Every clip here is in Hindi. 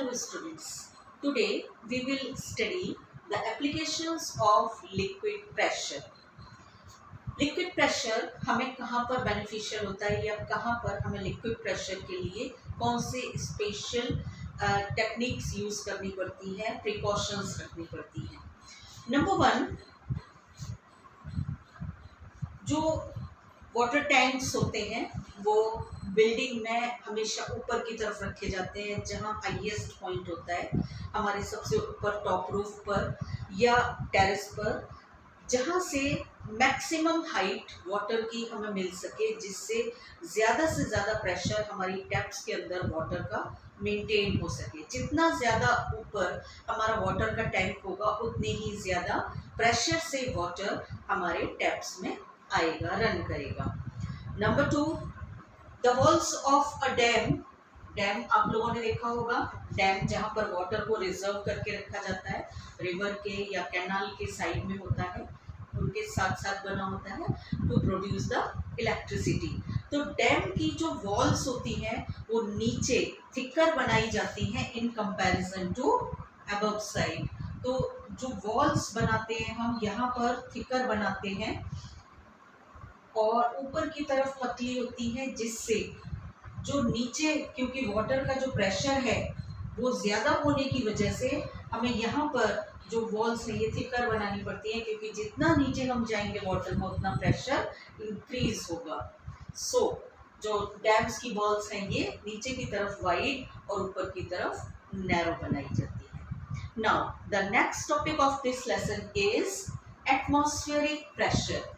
Hello students, today we will study the applications of liquid pressure. Liquid pressure हमें कहाँ पर बेनिफिशियल होता है या कहाँ पर हमें लिक्विड प्रेशर के लिए कौन से स्पेशल टेक्निक्स यूज करनी पड़ती है, प्रिकॉशंस रखनी पड़ती है। नंबर 1, जो वाटर टैंक्स होते हैं वो बिल्डिंग में हमेशा ऊपर की तरफ रखे जाते हैं, जहां हाईएस्ट पॉइंट होता है हमारे सबसे ऊपर टॉप रूफ पर या टेरेस पर, जहां से मैक्सिमम हाइट वाटर की हमें मिल सके, जिससे ज़्यादा से ज़्यादा प्रेशर हमारी टैप्स के अंदर वाटर का मेंटेन हो सके। जितना ज़्यादा ऊपर हमारा वाटर का टैंक होगा उतने ही ज़्यादा प्रेशर से वाटर हमारे टैप्स में आएगा, रन करेगा। Number 2, the walls of a dam. Dam आप लोगों ने देखा होगा, डैम जहाँ पर वाटर को रिजर्व करके रखा जाता है, रिवर के या कैनाल के साइड में होता है, उनके साथ साथ बना होता है टू प्रोड्यूस द इलेक्ट्रिसिटी। तो डैम की जो वॉल्स होती हैं वो नीचे थिकर बनाई जाती हैं in comparison to above side. तो जो वॉल्स बनाते हैं हम यहाँ पर थिकर बनाते हैं और ऊपर की तरफ पतली होती है, जिससे जो नीचे, क्योंकि वाटर का जो प्रेशर है वो ज़्यादा होने की वजह से हमें यहाँ पर जो वॉल्स है ये थिकर बनानी पड़ती है, क्योंकि जितना नीचे हम जाएंगे वाटर में उतना प्रेशर इंक्रीज होगा। सो जो डैम्स की वॉल्स हैं ये नीचे की तरफ वाइड और ऊपर की तरफ नैरो बनाई जाती है। Now the next topic of this lesson is atmospheric pressure.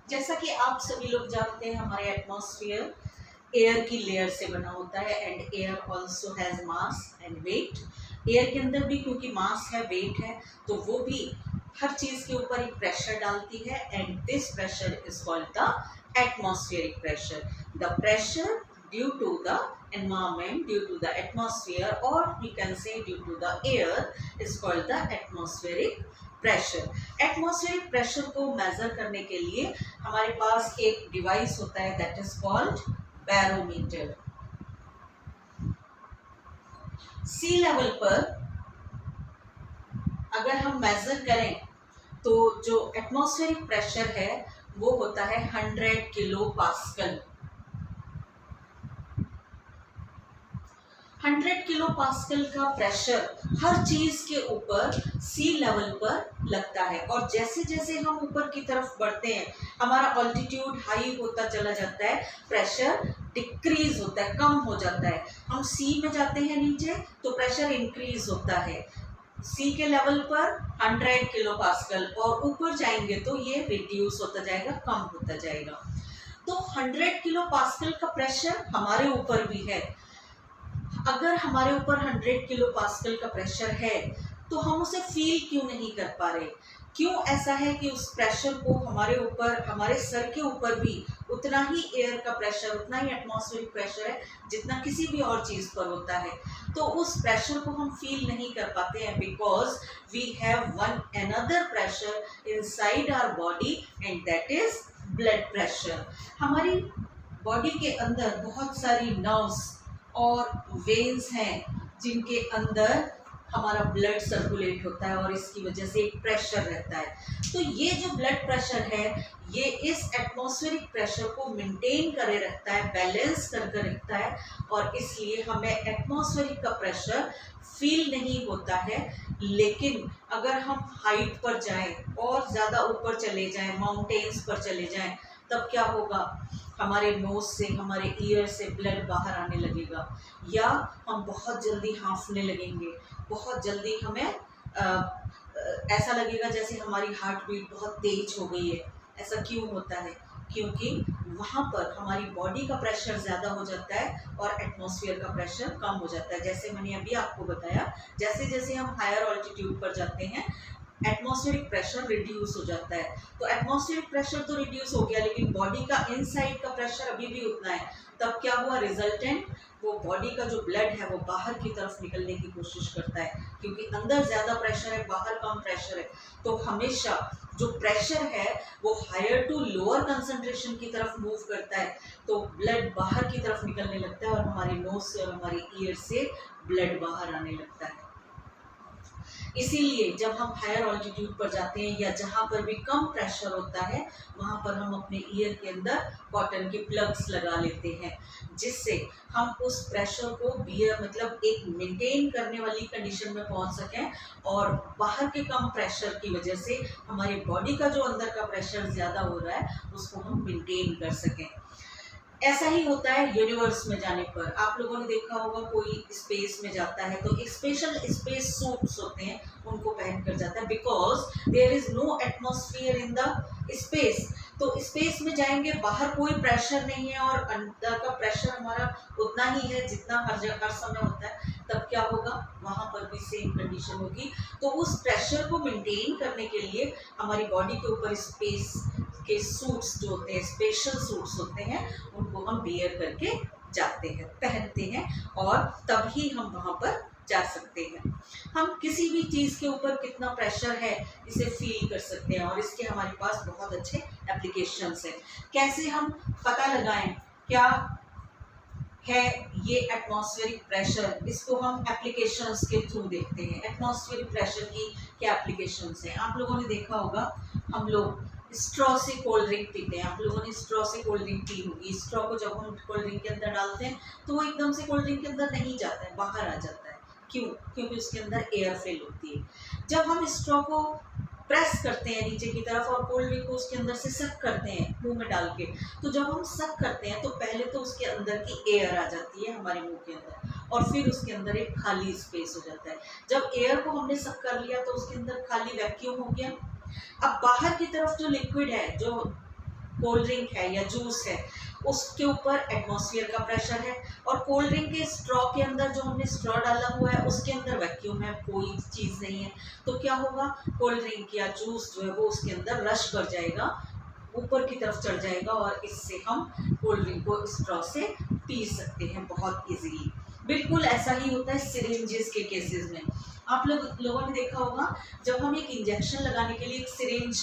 जैसा कि आप सभी लोग जानते हैं, हमारे एटमॉस्फेयर एयर की लेयर से बना होता है and air also has mass and weight. Air के अंदर भी क्योंकि मास है, वेट है, तो वो भी हर चीज़ के ऊपर एक प्रेशर डालती है and this pressure is called the atmospheric pressure. The pressure due to the environment, due to the atmosphere, or we can say due to the air is called the atmospheric pressure. Atmospheric pressure को मेजर करने के लिए हमारे पास एक डिवाइस होता है that is called barometer. Sea level पर अगर हम मेजर करें तो जो एटमॉस्फेरिक प्रेशर है वो होता है 100 किलो पास्कल। 100 किलो पास्कल का प्रेशर हर चीज के ऊपर सी लेवल पर लगता है, और जैसे जैसे हम ऊपर की तरफ बढ़ते हैं हमारा ऑल्टीट्यूड हाई होता चला जाता है, प्रेशर डिक्रीज होता है, कम हो जाता है। हम सी में जाते हैं नीचे तो प्रेशर इंक्रीज होता है सी के लेवल पर 100 किलो पास्कल, और ऊपर जाएंगे तो ये रिड्यूस होता जाएगा, कम होता जाएगा। तो 100 किलो पास्कल का प्रेशर हमारे ऊपर भी है। अगर हमारे ऊपर 100 किलो पास्कल का प्रेशर है तो हम उसे फील क्यों नहीं कर पा रहे? क्यों ऐसा है कि उस प्रेशर को हमारे ऊपर, हमारे सर के ऊपर भी उतना ही एयर का प्रेशर, उतना ही एटमॉस्फेरिक प्रेशर है जितना किसी भी और चीज़ पर होता है, तो उस प्रेशर को हम फील नहीं कर पाते हैं because we have one another pressure inside our body and that is blood pressure. हमारी बॉडी के अंदर बहुत सारी नर्व्स और वेन्स हैं जिनके अंदर हमारा ब्लड सर्कुलेट होता है और इसकी वजह से एक प्रेशर रहता है। तो ये जो ब्लड प्रेशर है ये इस एटमॉस्फेरिक प्रेशर को मेंटेन करे रखता है, बैलेंस करके रखता है, और इसलिए हमें एटमॉस्फेरिक का प्रेशर फील नहीं होता है। लेकिन अगर हम हाइट पर जाएं और ज़्यादा ऊपर चले जाएं, माउंटेन्स पर चले जाएं, तब क्या होगा? हमारे नोज से, हमारे ईयर से ब्लड बाहर आने लगेगा, या हम बहुत जल्दी हाँफने लगेंगे, बहुत जल्दी हमें ऐसा लगेगा जैसे हमारी हार्ट बीट बहुत तेज हो गई है। ऐसा क्यों होता है? क्योंकि वहाँ पर हमारी बॉडी का प्रेशर ज़्यादा हो जाता है और एटमॉस्फेयर का प्रेशर कम हो जाता है। जैसे मैंने अभी आपको बताया, जैसे जैसे हम हायर ऑल्टीट्यूड पर जाते हैं एटमॉस्फेरिक प्रेशर रिड्यूस हो जाता है। तो एटमॉस्फेरिक प्रेशर तो रिड्यूस हो गया, लेकिन बॉडी का इनसाइड का प्रेशर अभी भी उतना है। तब क्या हुआ रिजल्टेंट, वो बॉडी का जो ब्लड है वो बाहर की तरफ निकलने की कोशिश करता है, क्योंकि अंदर ज़्यादा प्रेशर है, बाहर कम प्रेशर है। तो हमेशा जो प्रेशर है वो हायर टू लोअर कंसंट्रेशन की तरफ मूव करता है, तो ब्लड बाहर की तरफ निकलने लगता है और हमारे नोज से और हमारे ईयर से ब्लड बाहर आने लगता है। इसीलिए जब हम हायर ऑल्टीट्यूड पर जाते हैं या जहाँ पर भी कम प्रेशर होता है, वहाँ पर हम अपने ईयर के अंदर कॉटन के प्लग्स लगा लेते हैं, जिससे हम उस प्रेशर को बियर मतलब एक मेंटेन करने वाली कंडीशन में पहुँच सकें, और बाहर के कम प्रेशर की वजह से हमारी बॉडी का जो अंदर का प्रेशर ज़्यादा हो रहा है उसको हम मेंटेन कर सकें। ऐसा ही होता है यूनिवर्स में जाने पर। आप लोगों ने देखा होगा कोई स्पेस में जाता है तो एक स्पेशल स्पेस सूट्स होते हैं, उनको पहन कर जाता है, because there is no atmosphere in the space. तो स्पेस में जाएंगे, बाहर कोई प्रेशर नहीं है और अंदर का प्रेशर हमारा उतना ही है जितना हर जगह हर समय होता है, तब क्या होगा, वहाँ पर भी सेम कंडीशन होगी। तो उस प्रेशर को मेंटेन करने के लिए हमारी बॉडी के ऊपर स्पेस के सूट्स जो होते हैं, स्पेशल सूट्स होते हैं, उनको हम वेयर करके जाते हैं, पहनते हैं, और तभी हम वहाँ पर जा सकते हैं। हम किसी भी चीज़ के ऊपर कितना प्रेशर है इसे फील कर सकते हैं, और इसके हमारे पास बहुत अच्छे एप्लीकेशंस हैं। कैसे हम पता लगाएं क्या है ये एटमॉस्फेरिक प्रेशर, इसको हम एप्लीकेशंस के थ्रू देखते हैं। एटमॉस्फेरिक प्रेशर की क्या एप्लीकेशंस हैं? आप लोगों ने देखा होगा, हम लोग स्ट्रॉ से कोल्ड ड्रिंक पीते हैं। आप लोगों ने स्ट्रॉ से कोल्ड ड्रिंक पी होगी। स्ट्रॉ को जब हम कोल्ड ड्रिंक के अंदर डालते हैं तो वो एकदम से कोल्ड ड्रिंक के अंदर नहीं जाता है, बाहर आ जाता है। क्यों? क्योंकि उसके अंदर एयर फिल होती है। जब हम स्ट्रॉ को प्रेस करते हैं नीचे की तरफ और कोल्ड ड्रिंक को उसके अंदर से सक करते हैं मुंह में डाल के, तो जब हम सक करते हैं तो पहले तो उसके अंदर की एयर आ जाती है हमारे मुंह के अंदर, और फिर उसके अंदर एक खाली स्पेस हो जाता है। जब एयर को हमने सक कर लिया तो उसके अंदर खाली वैक्यूम हो गया। अब बाहर की तरफ जो लिक्विड है, जो कोल्ड ड्रिंक है या जूस है, उसके ऊपर एटमॉस्फेयर का प्रेशर है, और कोल्ड ड्रिंक के स्ट्रॉ के अंदर जो हमने स्ट्रॉ डाला हुआ है उसके अंदर वैक्यूम है, कोई चीज़ नहीं है। तो क्या होगा, कोल्ड ड्रिंक या जूस जो है वो उसके अंदर रश कर जाएगा, ऊपर की तरफ चढ़ जाएगा, और इससे हम कोल्ड ड्रिंक को स्ट्रॉ से पी सकते हैं बहुत इजीली। बिल्कुल ऐसा ही होता है सिरिंजेस के केसेस में। आप लोगों ने देखा होगा, जब हम एक इंजेक्शन लगाने के लिए एक सिरिंज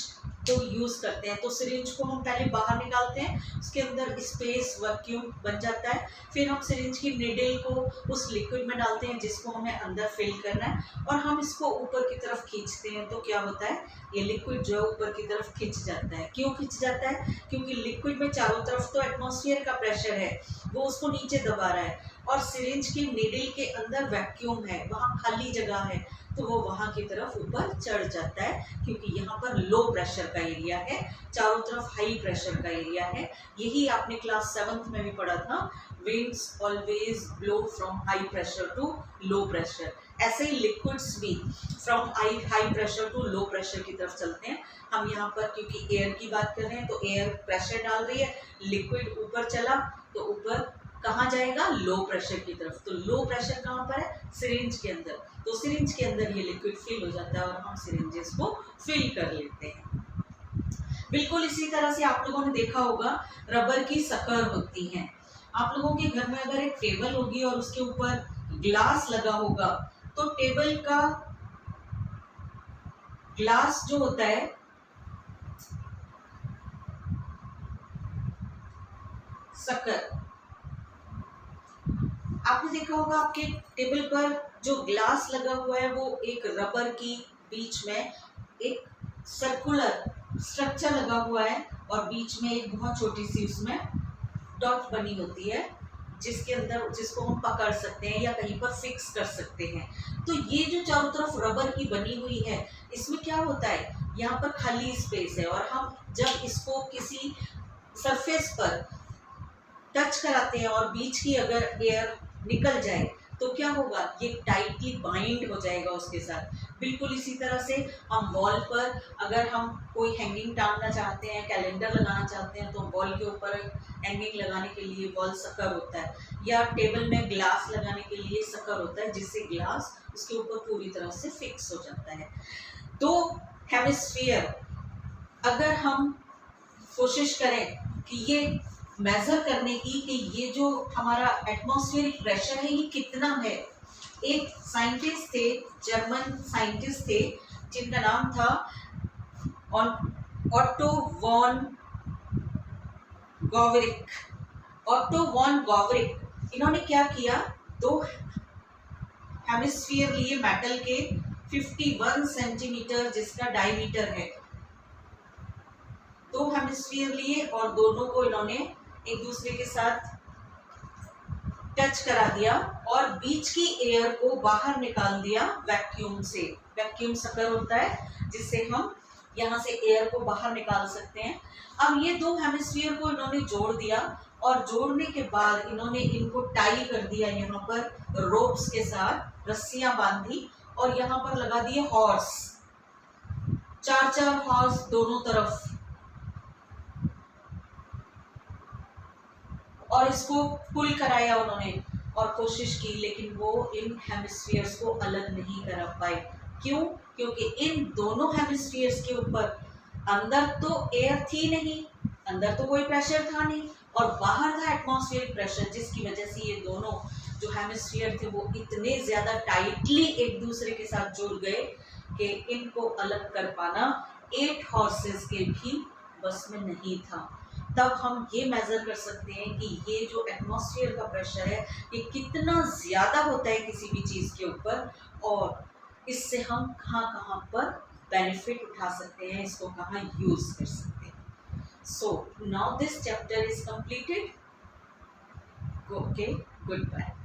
को यूज़ करते हैं, तो सिरिंज को हम पहले बाहर निकालते हैं, उसके अंदर स्पेस वैक्यूम बन जाता है, फिर हम सिरिंज की निडल को उस लिक्विड में डालते हैं जिसको हमें अंदर फिल करना है, और हम इसको ऊपर की तरफ खींचते हैं। तो क्या होता है, ये लिक्विड जो है ऊपर की तरफ खिंच जाता है। क्यों खिंच जाता है? क्योंकि लिक्विड में चारों तरफ तो एटमॉस्फेयर का प्रेशर है, वो उसको नीचे दबा रहा है, और सिरिंज की निडल के अंदर वैक्यूम है, वहाँ खाली जगह है, तो वो वहाँ की तरफ ऊपर चढ़ जाता है, क्योंकि यहाँ पर लो प्रेशर का एरिया है, चारों तरफ हाई प्रेशर का एरिया है। यही आपने क्लास 7th में भी पढ़ा था, winds always blow from high pressure to low pressure। ऐसे ही लिक्विड्स भी from high pressure to low pressure की तरफ चलते हैं। हम यहाँ पर क्योंकि एयर की बात कर रहे हैं, तो एयर प्रेशर डाल रही है, लिक्विड ऊपर चला तो ऊपर कहाँ जाएगा, लो प्रेशर की तरफ। तो लो प्रेशर कहाँ पर है, सिरिंज के अंदर, तो सिरिंज के अंदर ये लिक्विड फिल हो जाता है और हम सिरिंजेस को फिल कर लेते हैं। बिल्कुल इसी तरह से आप लोगों ने देखा होगा, रबर की शक्कर होती हैं। आप लोगों के घर में अगर एक टेबल होगी और उसके ऊपर ग्लास लगा होगा, तो टेबल का ग्लास जो होता है, शक्कर, आपने देखा होगा आपके टेबल पर जो ग्लास लगा हुआ है वो एक रबर की बीच में एक सर्कुलर स्ट्रक्चर लगा हुआ है, और बीच में एक बहुत छोटी सी उसमें डॉट बनी होती है, जिसके अंदर जिसको हम पकड़ सकते हैं या कहीं पर फिक्स कर सकते हैं। तो ये जो चारों तरफ रबर की बनी हुई है, इसमें क्या होता है, यहाँ पर खाली स्पेस है, और हम जब इसको किसी सरफेस पर टच कराते हैं और बीच की अगर एयर निकल जाए तो क्या होगा, ये टाइटली बाइंड हो जाएगा उसके साथ। बिल्कुल इसी तरह से हम वॉल पर अगर हम कोई हैंगिंग टांगना चाहते हैं, कैलेंडर लगाना चाहते हैं, तो वॉल के ऊपर हैंगिंग लगाने के लिए वॉल शक्कर होता है, या टेबल में ग्लास लगाने के लिए शक्कर होता है, जिससे ग्लास उसके ऊपर पूरी तरह से फिक्स हो जाता है। दो हेमिस्फीयर अगर हम कोशिश करें कि ये मेजर करने की कि ये जो हमारा एटमॉस्फेरिक प्रेशर है ये कितना है। एक साइंटिस्ट थे, जर्मन साइंटिस्ट थे, जिनका नाम था ऑटो वॉन गॉवरिक। ऑटो वॉन गॉवरिक इन्होंने क्या किया, दो हेमिस्फीयर लिए मेटल के 51 सेंटीमीटर जिसका डायमीटर है, दो हेमिस्फीयर लिए और दोनों को इन्होंने एक दूसरे के साथ टच करा दिया और बीच की एयर को बाहर निकाल दिया वैक्यूम से। वैक्यूम सकर होता है जिससे हम यहाँ से एयर को बाहर निकाल सकते हैं। अब ये दो हेमिस्फीयर को इन्होंने जोड़ दिया और जोड़ने के बाद इन्होंने इनको टाई कर दिया, यहाँ पर रोप्स के साथ रस्सियां बांधी और यहाँ पर लगा दिए हॉर्स, चार चार हॉर्स दोनों तरफ, और इसको पुल कराया उन्होंने और कोशिश की, लेकिन वो इन हेमिस्फीयर्स को अलग नहीं कर पाए। क्यों? क्योंकि इन दोनों हेमिस्फीयर्स के ऊपर अंदर तो एयर थी नहीं, अंदर तो कोई प्रेशर था नहीं, और बाहर था एटमॉस्फेरिक प्रेशर, जिसकी वजह से ये दोनों जो हेमिस्फीयर थे वो इतने ज़्यादा टाइटली एक दूसरे के साथ जुड़ गए कि इनको अलग कर पाना 8 हॉर्सेस के भी बस में नहीं था। तब हम ये मेज़र कर सकते हैं कि ये जो एटमॉस्फेयर का प्रेशर है ये कितना ज़्यादा होता है किसी भी चीज़ के ऊपर, और इससे हम कहाँ कहाँ पर बेनिफिट उठा सकते हैं, इसको कहाँ यूज़ कर सकते हैं। So now this chapter is completed. Okay, good bye.